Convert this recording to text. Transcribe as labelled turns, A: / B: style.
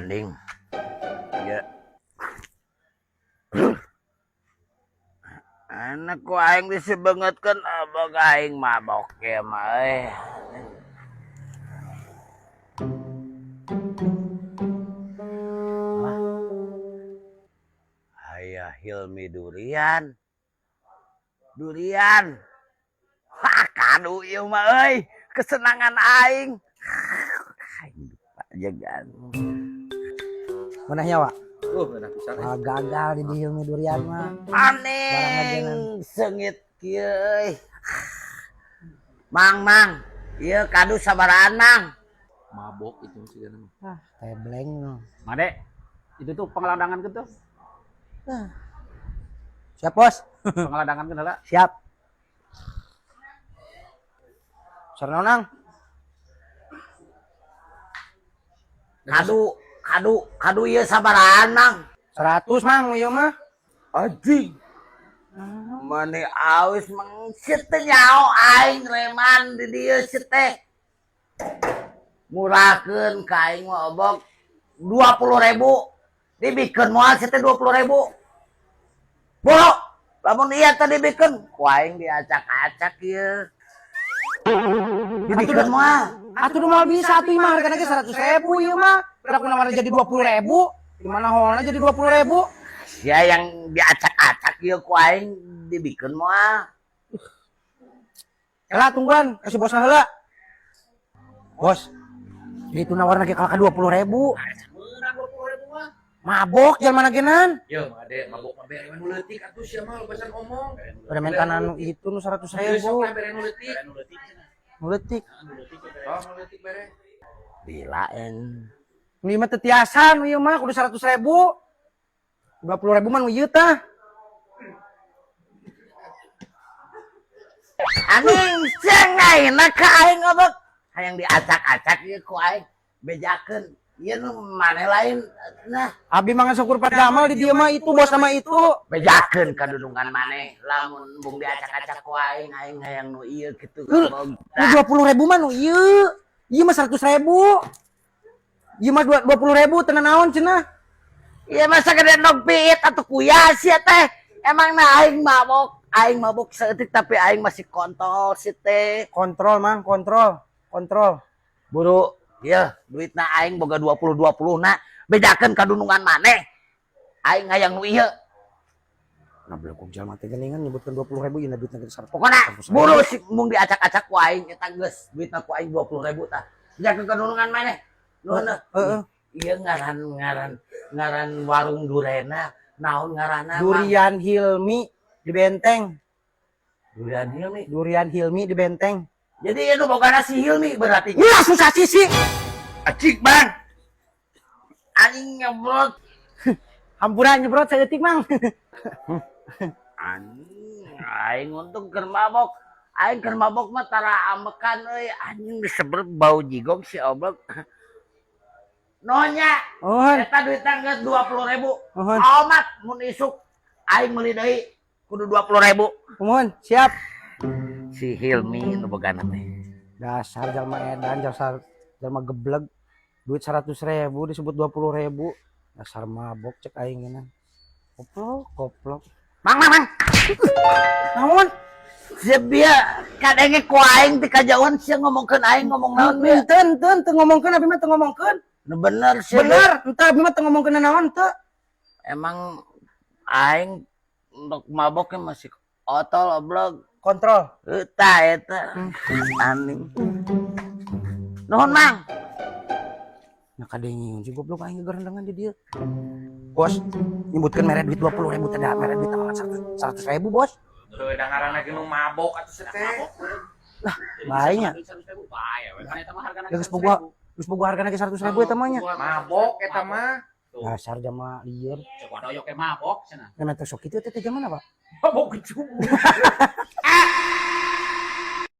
A: Mending ya anak ku aing disebengetkeun abog aing mabok ya mah Ayah Hilmi durian. Wah, kadu ieu mah euy, kesenangan aing. Aing lupa jagaan.
B: Mana nyawa?
C: Benar pisan.
B: Gagal di Hilmi durian mah.
A: Aneh sengit kieu euy. Mang, ieu kadu sabaraan, Mang.
C: Mabok itu sih kan.
B: Tebleng no.
D: Made, itu tuh pengeladangan gitu.
B: Siap, Bos.
D: Pengeladangan gitu lah.
B: Siap. Sarana nang.
A: Kadu ieu sabaraan, Mang.
B: 100 mang ieu mah.
A: Anjing. Mane awis mang siete nyao aing reman di dieu siete. Murahkeun ka aing mah obok 20.000. Dibikeun moal siete 20.000. Boro, lamun ieu teh dibikeun ku aing diacak-acak ieu. Dibikeun moal.
B: Atuh moal bisa atuh mah hargana ge 100.000 ieu mah. Udah kunaon jadi 20.000. Di mana holna jadi 20.000?
A: Ya yang diacak-acak ieu ku aing dibikeun moal.
B: Elah tungguan, kasih bos heula. Bos. Itu nawarna ge kalka 20.000. Mabok jelema nagenan.
C: Yo, Ade, mabok mah bere nu leutik atuh sia mah lobasan ngomong.
B: Udah main kanan itu nu 100.000.
C: Besok bere nu leutik.
B: Nu leutik.
C: Oh, nu leutik bere.
A: Bilaen.
B: Ini mah tetiasan ieu mah kudu 100.000. 20.000 mah ieu tah.
A: Aning cengaina ka aing obok. Hayang diacak-acak ieu ku aing bejakeun. Ieu nu maneh lain nah
B: Abi mangan syukur padamal di dieu mah itu bos nama itu.
A: bejakeun kadudungan maneh lamun bung diacak-acak ku aing hayang nu ieu kitu.
B: Nu 20.000 mah nu ieu. Ieu mah 100.000. Ieu mah 20.000 teu naon cenah.
A: Ieu masa gede nogpiit atuh kuya sia teh. Emang na aing mabok saeutik tapi aing masih kontol si teh.
B: Kontrol mang, kontrol.
A: Buru, ieu duitna aing boga 20 na bedakeun kadunungan maneh. Aing hayang nu ieu.
B: Nah belum kok jalma teh geningan nyebutkeun 20.000 ieu duitna ge 100.
A: Pokona buru si mung diacak-acak ku aing eta geus duitna ku aing 20.000 tah. Bedakeun kadunungan maneh. Nuhun. Ieu ngaran warung durena. Naon ngaranna?
B: Durian Hilmi di Benteng.
A: Durian Hilmi.
B: Di Benteng.
A: Jadi itu bogana si Hilmi berarti.
B: Wah susah sih.
A: Acik bang. Anjing nyebrot.
B: Hampuran nyebrot saeutik mang.
A: Anjing aing untung keur mabok. Aing keur mabok mah tara amekan euy. Anjing disebrut bau jigong si oblok. Nonya. Eta duitna geus 20.000. Amat mun isuk aing meuli deui kudu 20.000.
B: Mohon, siap.
A: Si Hilmi nu bogana teh.
B: Dasar jalma edan, jalma gebleg. Duit 100.000 disebut 20.000. Dasar mabok cek aing geuna. Koplok.
A: Mang.
B: Naon?
A: Sebia kadenge ku aing teh kajauhan sia ngomongkeun aing ngomong naon we.
B: Teu ngomongkeun abi mah teu ngomongkeun.
A: Nu bener sih.
B: Bener, entah abi mah teu ngomongkeun naon teu.
A: Emang aing untuk maboknya masih otol oblog.
B: Kontrol.
A: Eta. Anjing. Nuhun, Mang.
B: Nah kadenge jeung goblok aing gerendengan di dieu. Bos, nyebutkeun mere duit 20.000 teh da mere duit 100.000, Bos.
C: Udah udah ngaranna ge nu mabok atuh sia teh.
B: Lah, bae nya. Geus boga hargana ge 100.000 eta mah nya.
C: Mabok eta mah.
B: Dasar jama lieur.
D: Cek wadoyok ke mabok cenah.
B: Cenah teh sok kitu teh zaman apa?
C: Mabok kecubung.